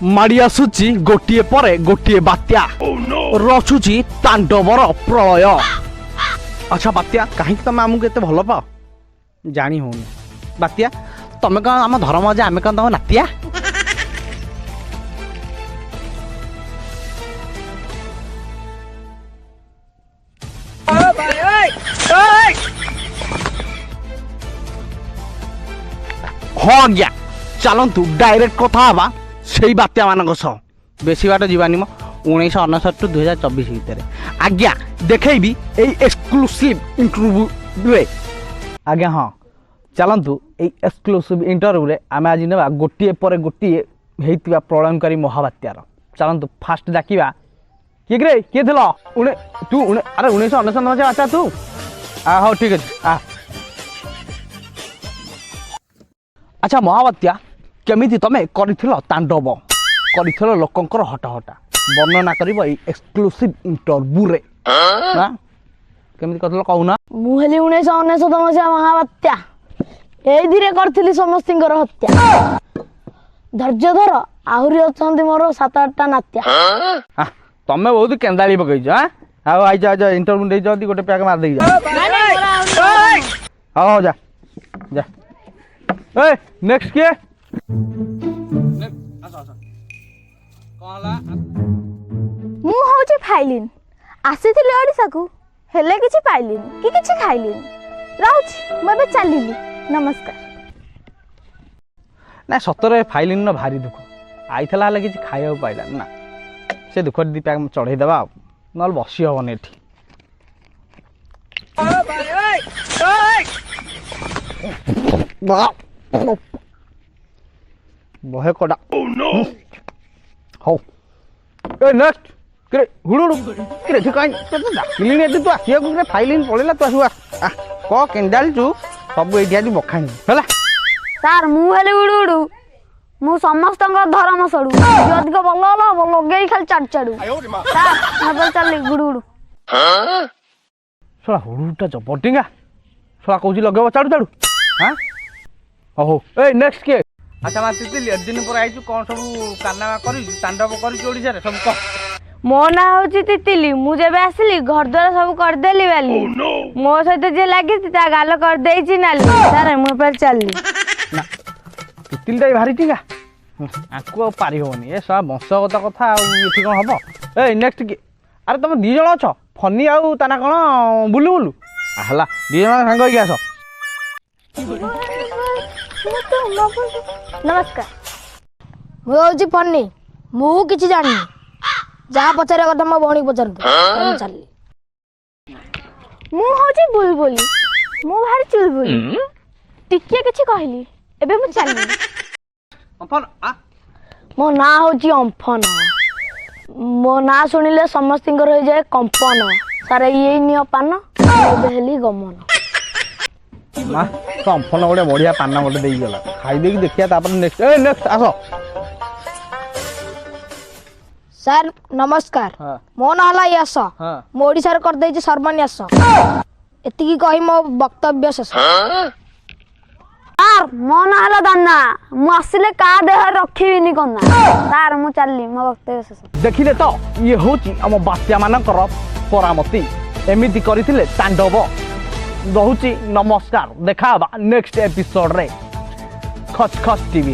माड़ी आसुची गोटिए परे गोटिए बात्या रचुची तांडवर प्रलय। अच्छा बात्या कहीं तुम आमको एत भल पाओ जानी होनी बात्या तुम कौन आम धर्म जे आम कौन तुम नातिया हाँ आज्ञा चलतु डायरेक्ट कथा हवा से बात्या मान बेसी बाट जीवानी मो 1969 टू 2024 भितर आज्ञा देखी एक्सक्लूसिव इंटरव्यू आज्ञा हाँ चलतु एक्सक्लूसिव इंटरव्यू रे आम आज ना गोटे पर गोटे होता प्रलयकारी महाबात्यार चलतु फास्ट डाकिबा किए रे किए थी तू अरे 1999 अच्छा तू हाँ ठीक अच्छे अच्छा महाबात्या केमिति तमे करिथिलो तांडव करिथिलो लोकंकर हटा वर्णना करिबो एक्सक्लूसिव इंटरव्यू रे ना केमिति कथलो कहूना मुहली 1999 मसिया महाबात्या एई दिरे करथिली समस्तिंकर हत्या धैर्य धर आहुरी अछंती मोर 7-8टा नात्या तमे बहुत केंदाली पकैछ हां आउ आइ जा इंटरव्यू दे जदी गोटे पैक मार देई जा हां जा जा ए नेक्स्ट के मु होची फाइलिन आसीथिली ओडिसा को हेले किछि पाइलिन कि किछि खाइलिन रहउछि मबे चलिली नमस्कार ना सतरे फाइलिन न भारी दुख आइथला हले किछि खाइयो पाइला ना से दुख दी पैक चढ़ाई देबा नल बसी हबने एठी बहे कोडा हो ए नेक्स्ट करे हुडुडु करे ठिकाई तो डाकिली ने तू आसिया को फाइलिन पळेला तू आसुआ को केंडाल तू सब एठी आदि बखानी हला सर मु हेले उडुडु मु समस्त धर्म सडू जदिक बल्ल लगेई खाली चाडू सर चल गुडुडु सोला हुडुटा जबटिंगा सोला कहूची लगेब चाडू हां ओहो ए नेक्स्ट के अच्छा माती तिली दिन पर आइछु कोन सब कानावा करी तांडव करी ओडिसा रे सब क मो ना होची तितिली मु जेबे आसली घर द्वार सब कर देली वाली मो सहित जे लागी ता गाल कर देइची नाली सर मु पर चलली ना तितिलटा भारी टिंगा आकु पारी होनी ए सा वंशगत कथा एठी कोन हबो ए नेक्स्ट के अरे तुम दी जण अछ फनी आउ ताना कोन बुलु बुलु हला दी जण संग होई आसो नमस्कार मु होची फन्नी मु किछि जानि जहाँ पचारे कथा मो भौणी पचारतु चलली मु होची बुलबुली मु भारी चुलबुली टिके किछि कहली एबे मु चलली अम्फन आ मो ना होची अम्फन मो ना सुनिले समस्तिंकर होई जाए कंपन सारे ये नियो पान बेहली गमन मां तो अम्फन गोटे बढ़िया पान गोटे देई गला खाई देकी देखिया तापर नेक्स्ट ए नेक्स्ट आसो सर नमस्कार मो ना हला यस मो ओडिसा रे कर देई जे सर्वन्यास एति की कहि मो वक्तव्य शेष सर मो ना हला दाना मु आसिले का देह रखिबिनी कना सर मु चलली मो वक्तव्य शेष देखिले तो ये होची हम बात्या मानकर परामति एमिति करिथिले तांडव रहुची नमस्कार देखा नेक्स्ट एपिसोड रे खच खच टीवी।